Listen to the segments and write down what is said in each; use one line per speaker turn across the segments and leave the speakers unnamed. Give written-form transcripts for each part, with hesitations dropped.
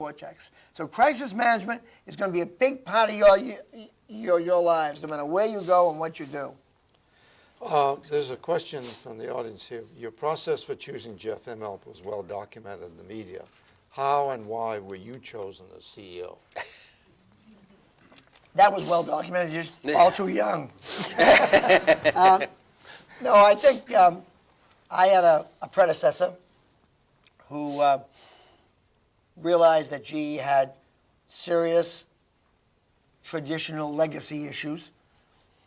vortex. So crisis management is going to be a big part of your lives, no matter where you go and what you do.
There's a question from the audience here. Your process for choosing Jeff Immelt was well documented in the media. How and why were you chosen as CEO?
That was well documented, just all too young. No, I think I had a predecessor who realized that GE had serious traditional legacy issues,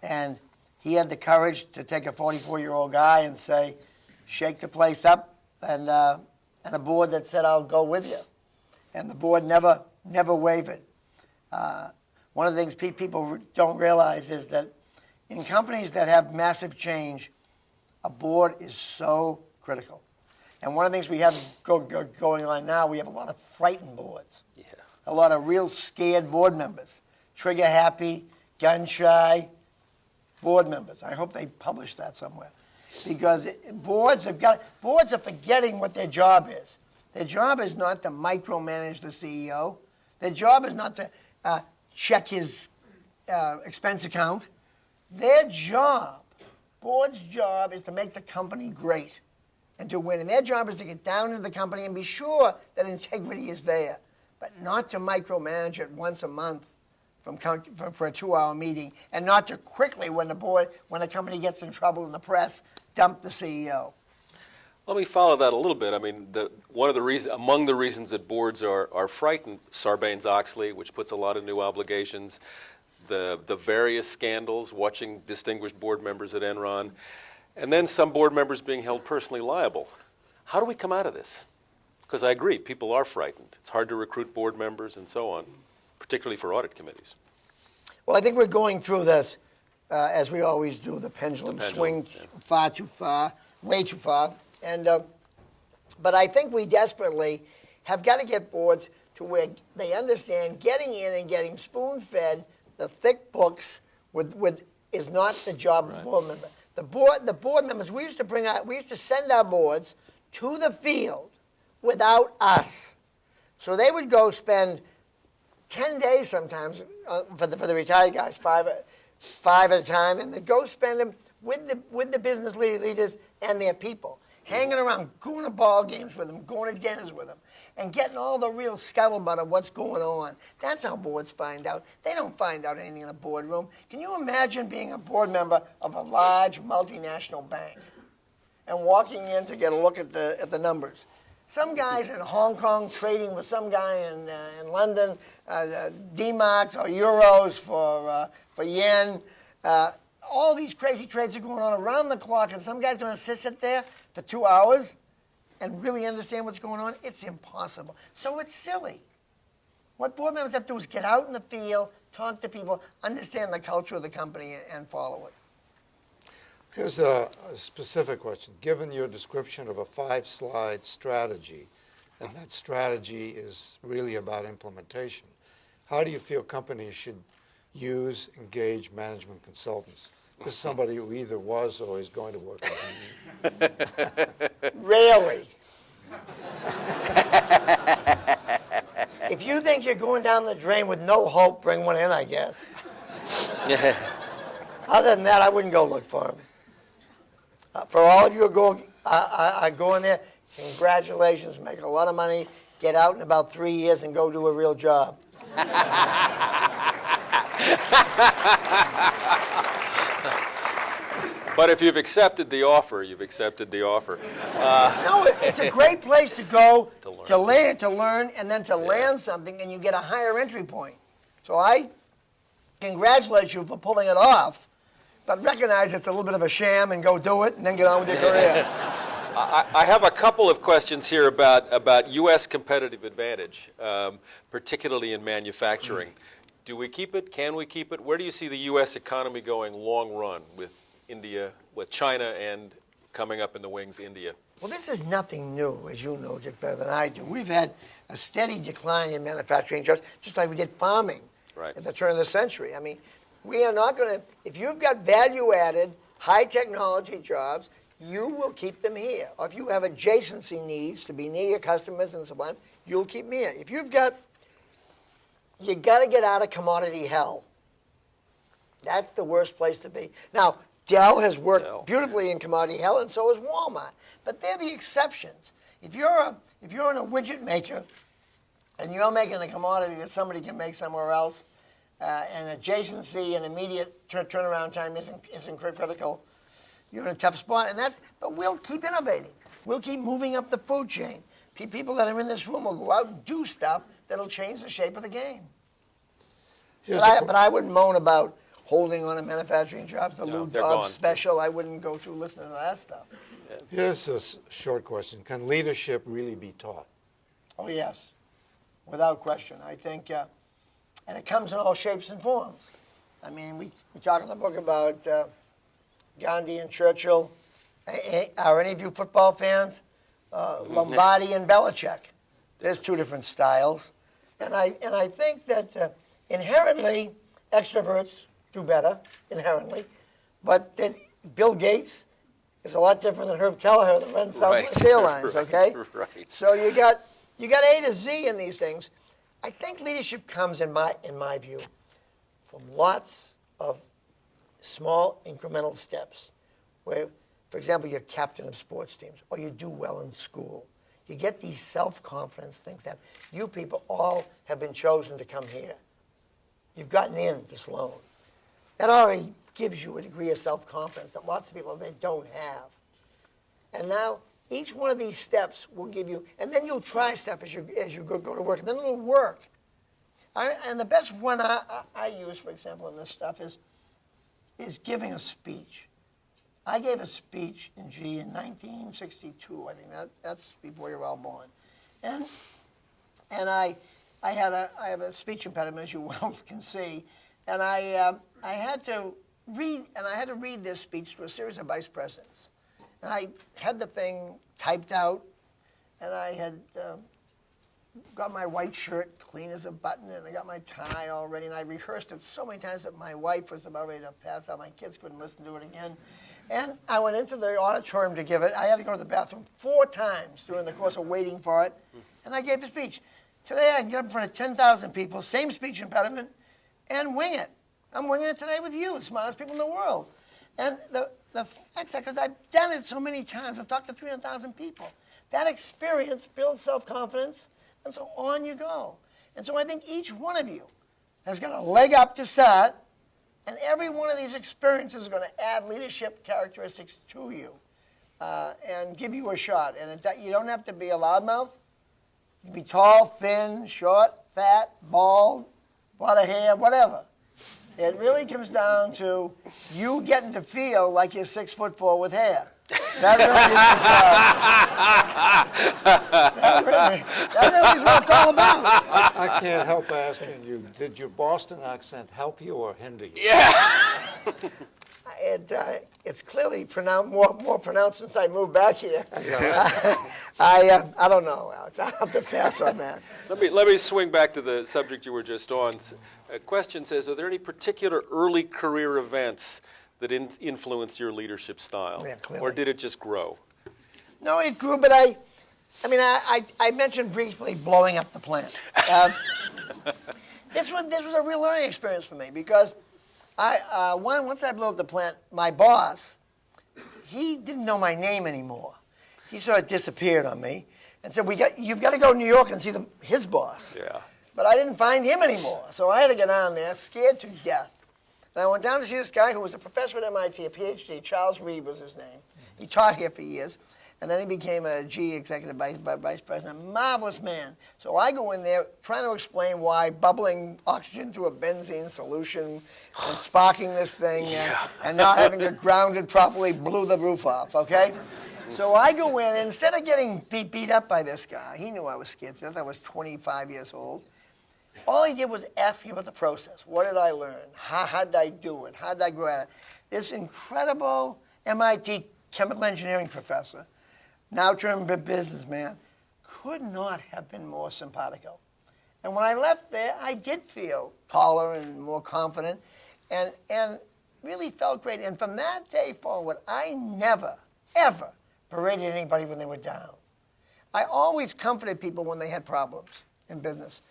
and he had the courage to take a 44-year-old guy and say, shake the place up, and a board that said, I'll go with you. And the board never wavered. One of the things people don't realize is that in companies that have massive change, a board is so critical. And one of the things we have going on now, we have a lot of frightened boards. Yeah. A lot of real scared board members. Trigger happy, gun shy board members. I hope they publish that somewhere. Because boards are forgetting what their job is. Their job is not to micromanage the CEO. Their job is not to check his expense account. Their job, board's job, is to make the company great and to win. And their job is to get down into the company and be sure that integrity is there, but not to micromanage it once a month for a 2-hour meeting, and not to quickly, when a company gets in trouble in the press, dump the CEO.
Let me follow that a little bit. I mean, among the reasons that boards are frightened, Sarbanes-Oxley, which puts a lot of new obligations, the various scandals, watching distinguished board members at Enron, and then some board members being held personally liable. How do we come out of this? Because I agree, people are frightened. It's hard to recruit board members and so on, particularly for audit committees.
Well, I think we're going through this, as we always do, the pendulum swing far too far, way too far. And but I think we desperately have got to get boards to where they understand getting in and getting spoon-fed the thick books is not the job of a board member. The board members, we used to send our boards to the field without us. So they would go spend 10 days sometimes for the retired guys, five at a time, and they'd go spend them with the business leaders and their people, hanging around, going to ball games with them, going to dinners with them, and getting all the real scuttlebutt of what's going on. That's how boards find out. They don't find out anything in a boardroom. Can you imagine being a board member of a large multinational bank and walking in to get a look at the numbers? Some guy's in Hong Kong trading with some guy in London, D-marks or euros for yen. All these crazy trades are going on around the clock, and some guy's going to sit there for 2 hours and really understand what's going on. It's impossible. So it's silly. What board members have to do is get out in the field, talk to people, understand the culture of the company, and follow it.
Here's a specific question. Given your description of a 5-slide strategy, and that strategy is really about implementation, how do you feel companies should engage management consultants? This is somebody who either was or is going to work with you.
Rarely. If you think you're going down the drain with no hope, bring one in, I guess. Other than that, I wouldn't go look for them. For all of you who are going there, congratulations, make a lot of money, get out in about 3 years and go do a real job.
But if you've accepted the offer, you've accepted the offer.
No, it's a great place to go to learn, and then to land something, and you get a higher entry point. So I congratulate you for pulling it off, but recognize it's a little bit of a sham and go do it and then get on with your career.
I have a couple of questions here about U.S. competitive advantage, particularly in manufacturing. Do we keep it? Can we keep it? Where do you see the U.S. economy going long run with India, with China, and coming up in the wings, India?
Well, this is nothing new, as you know, Dick, better than I do. We've had a steady decline in manufacturing jobs, just like we did farming at the turn of the century. I mean, we are not going to, if you've got value-added, high-technology jobs, you will keep them here. Or if you have adjacency needs to be near your customers and so on, you'll keep them here. If you've got you got to get out of commodity hell. That's the worst place to be. Now, Dell has worked beautifully in commodity hell, and so has Walmart. But they're the exceptions. If you're in a widget maker, and you're making a commodity that somebody can make somewhere else, and adjacency and immediate turnaround time isn't critical, you're in a tough spot. But we'll keep innovating. We'll keep moving up the food chain. People that are in this room will go out and do stuff that'll change the shape of the game. But I wouldn't moan about holding on to manufacturing jobs, the Lou Dobbs special. I wouldn't go through listening to that stuff.
Here's a short question. Can leadership really be taught?
Oh, yes, without question. I think, and it comes in all shapes and forms. I mean, we talk in the book about Gandhi and Churchill. Are any of you football fans? Lombardi and Belichick. There's two different styles. And I think that inherently, extroverts do better, inherently. But then Bill Gates is a lot different than Herb Kelleher that runs Southwest Airlines, okay?
Right.
So you got A to Z in these things. I think leadership comes, in my view, from lots of small incremental steps where, for example, you're captain of sports teams or you do well in school. You get these self-confidence things that you people all have been chosen to come here. You've gotten in to Sloan. That already gives you a degree of self-confidence that lots of people, they don't have. And now each one of these steps will give you, and then you'll try stuff as you go to work, and then it'll work. And the best one I use, for example, in this stuff is giving a speech. I gave a speech in 1962. I think that's before you were all born, and I have a speech impediment, as you well can see, and I had to read this speech to a series of vice presidents, and I had the thing typed out, and I had got my white shirt clean as a button, and I got my tie all ready, and I rehearsed it so many times that my wife was about ready to pass out. My kids couldn't listen to it again. And I went into the auditorium to give it. I had to go to the bathroom 4 times during the course of waiting for it, and I gave the speech. Today I can get up in front of 10,000 people, same speech impediment, and wing it. I'm winging it today with you, the smartest people in the world. And the fact that, because I've done it so many times, I've talked to 300,000 people. That experience builds self-confidence, and so on you go. And so I think each one of you has got a leg up to start, and every one of these experiences is going to add leadership characteristics to you and give you a shot. And you don't have to be a loudmouth. You can be tall, thin, short, fat, bald, a lot of hair, whatever. It really comes down to you getting to feel like you're 6'4" with hair. That really is what it's all about.
I can't help asking you, did your Boston accent help you or hinder you?
Yeah.
It's clearly more pronounced since I moved back here. I don't know, Alex. I'll have to pass on that.
Let me swing back to the subject you were just on. A question says, are there any particular early career events that influenced your leadership style?
Yeah, clearly.
Or did it just grow?
No, it grew, but I mentioned briefly blowing up the plant. This was a real learning experience for me because once I blew up the plant, my boss, he didn't know my name anymore. He sort of disappeared on me and said, you've got to go to New York and see his boss.
Yeah.
But I didn't find him anymore, so I had to get on there, scared to death. And I went down to see this guy who was a professor at MIT, a PhD. Charles Reed was his name. He taught here for years. And then he became a GE executive vice president. Marvelous man. So I go in there trying to explain why bubbling oxygen through a benzene solution and sparking this thing and not having it grounded properly blew the roof off, okay? So I go in, and instead of getting beat up by this guy, he knew I was scared to death. I was 25 years old. All he did was ask me about the process. What did I learn? How did I do it? How did I grow at it? This incredible MIT chemical engineering professor, now turned businessman, could not have been more simpatico. And when I left there, I did feel taller and more confident and really felt great. And from that day forward, I never, ever berated anybody when they were down. I always comforted people when they had problems in business.